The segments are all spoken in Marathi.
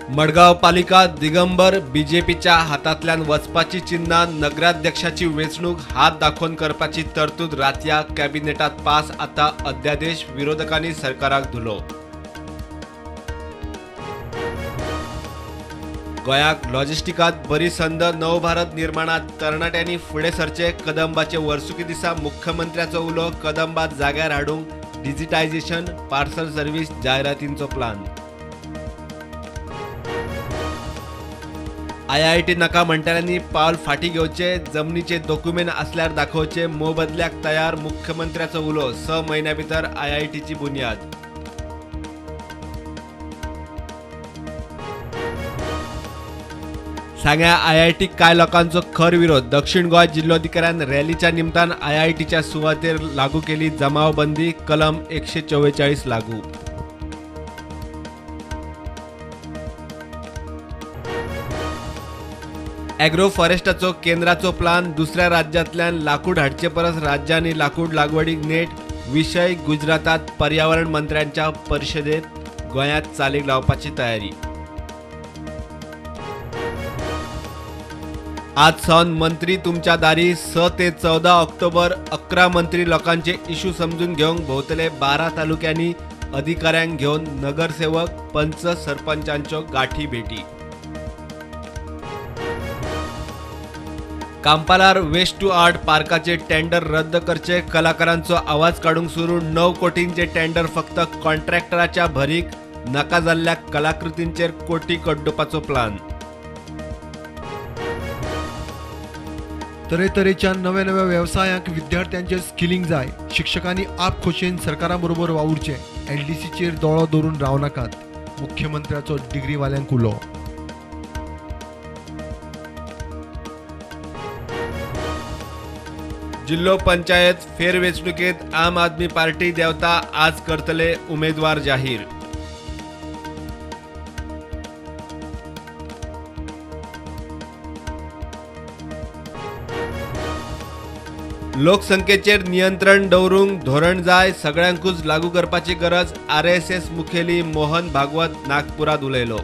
मडगाव पालिका दिगंबर बीजेपीच्या हातातल्यान वचपाची चिन्हां नगराध्यक्षाची वेंचणूक हात दाखोवन करपाची तरतूद रातया कॅबिनेटात पास आता अध्यादेश विरोधकांनी सरकाराक धुलो. गोंयाक लॉजिस्टिकात बरी संद नवभारत निर्माणात तरणाट्यांनी फुडें सरचे कदंबाचे वर्सुकी दिसा मुख्यमंत्र्याचो उलो कदंबात जाग्यार हाडूंक डिजिटायझेशन पार्सल सर्व्हिस जायरातींचो प्लान. IIT नाका म्हणटाल्यांनी पावल फाटी घेवचे जमनीचे डॉक्युमेंट असल्यार दाखोवचे मोबदल्याक तयार मुख्यमंत्र्याचो उलो 6 म्हयन्या भितर IITची बुन्याद. सांग्या IITक कांय लोकांचो खर विरोध दक्षिण गोंय जिल्लोधिकाऱ्यान रॅलीच्या निमतान IITच्या सुवातेर लागू केली जमावबंदी कलम 144 लागू. ॲग्रो फॉरेस्टाचो केंद्राचो प्लान दुसऱ्या राज्यांतल्यान लाकूड हाडचे परस राज्यांनी लाकूड लागवडीक नेट विशय गुजरातात पर्यावरण मंत्र्यांच्या परिशदेत गोंयांत चालीक लावपाची तयारी. आज सावन मंत्री तुमच्या दारी 6 ते 14 ऑक्टोबर 11 मंत्री लोकांचे इशू समजून घेवंक भोंवतले 12 तालुक्यांनी अधिकाऱ्यांक घेवन नगरसेवक पंच सरपंचांच्यो गाठी भेटी. कांपालार वेस्ट टू आर्ट पार्काचे टेंडर रद्द करचे कलाकारांचो आवाज काढूंक सुरू 9 कोटींचे टेंडर फक्त कॉन्ट्रॅक्टराच्या भरीक नाका जाल्ल्या कलाकृतींचेर कोटी कड्डुपाचो प्लान. तरेतरेच्या नव्या नव्या व्यवसायांक विद्यार्थ्यांचे स्किलिंग जाय. शिक्षकांनी आप खोशेन सरकाराबरोबर वावुरचे. LDCचेर दोळो दवरून रावनाकात. मुख्यमंत्र्याचो डिग्रीवाल्यांक उलो. जिल्लो पंचायत फेरवेंचणुकेत आम आदमी पार्टी देवता आज करतले उमेदवार जाहीर. लोकसंख्येचेर नियंत्रण दवरूंक धोरण जाय सगळ्यांकूच लागू करपाची गरज RSS मुखेली मोहन भागवत नागपुरात उलयलो.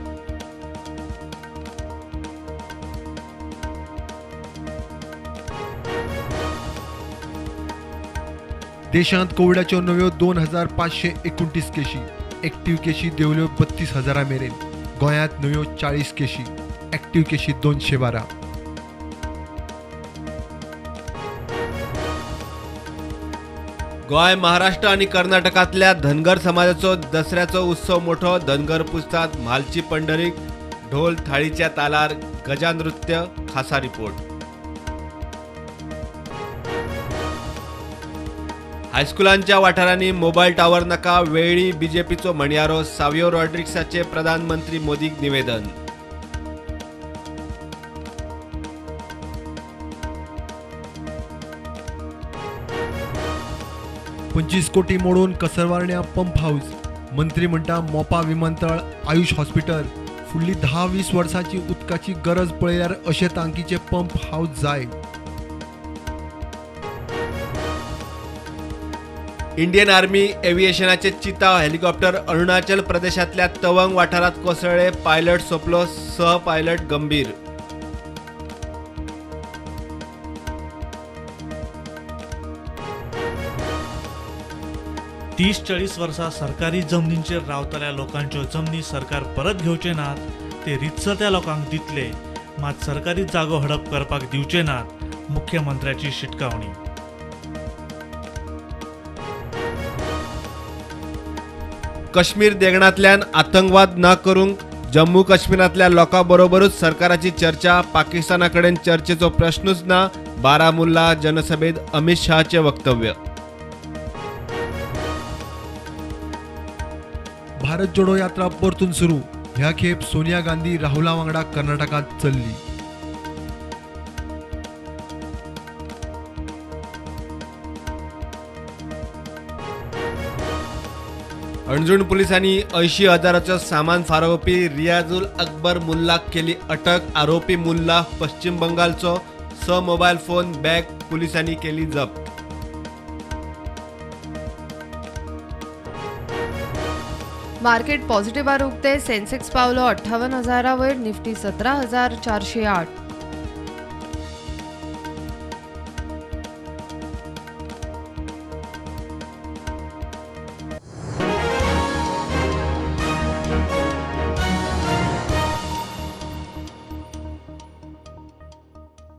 देशांत कोविडाच्यो नव्यो 2529 केशी. एक्टिव्ह केशी देंवल्यो 32,000 मेरेन. गोंयांत नव्यो 40 केशी. एक्टिव्ह केशी 212. गोंय महाराष्ट्र आणि कर्नाटकातल्या धनगर समाजाचो दसऱ्याचो उत्सव मोठो. धनगर पुजतात म्हालची पंढरीक ढोल थाळीच्या तालार गजानृत्य खासा रिपोर्ट. हायस्कुलांच्या वाठारांनी मोबाईल टावर नाका वेळी बीजेपीचो म्हणयारो सावियो रॉड्रिक्साचे प्रधानमंत्री मोदीक निवेदन. पंचवीस कोटी मोडून कसरवारण्या पंप हाऊस. मंत्री म्हणटा मोपा विमानतळ आयुष हॉस्पिटल फुडली 10-20 वर्सांची उदकाची गरज पळयल्यार अशे तांकीचे पंप हाऊस जाय. इंडियन आर्मी एव्हिएशनाचे चिता हेलिकॉप्टर अरुणाचल प्रदेशातल्या तवंग वाठारात कोसळ्ळे. पायलट सोंपलो. 6 पायलट गंभीर. तीस 40 वर्सां सरकारी जमनींचेर रावतल्या लोकांच्यो जमनी सरकार परत घेवचे नात. ते रितसर त्या लोकांक दितले मात सरकारी जागो हडप करपाक दिवचे नात. मुख्यमंत्र्याची शिटकावणी. काश्मीर देगणांतल्यान आतंकवाद न करूंक जम्मू काश्मीरातल्या लोकांबरोबरूच सरकाराची चर्चा. पाकिस्ताना कडेन चर्चेचो प्रश्नूच ना. बारामुल्ला जनसभेत अमित शहाचे वक्तव्य. भारत जोडो यात्रा परतून सुरू. ह्या खेप सोनिया गांधी राहुला वांगडा कर्नाटकात चल्ली. अणजूण पोलिसांनी 80,000चो सामान फारोवपी रियाजुल अकबर मुल्लाक केली अटक. आरोपी मुल्ला पश्चिम बंगालचो. 6 मोबाईल फोन बॅग पोलिसांनी केली जप्त. मार्केट पॉझिटिव्हार उगते. सेन्सेक्स पावलो 58,000 वयर, निफ्टी 17,408.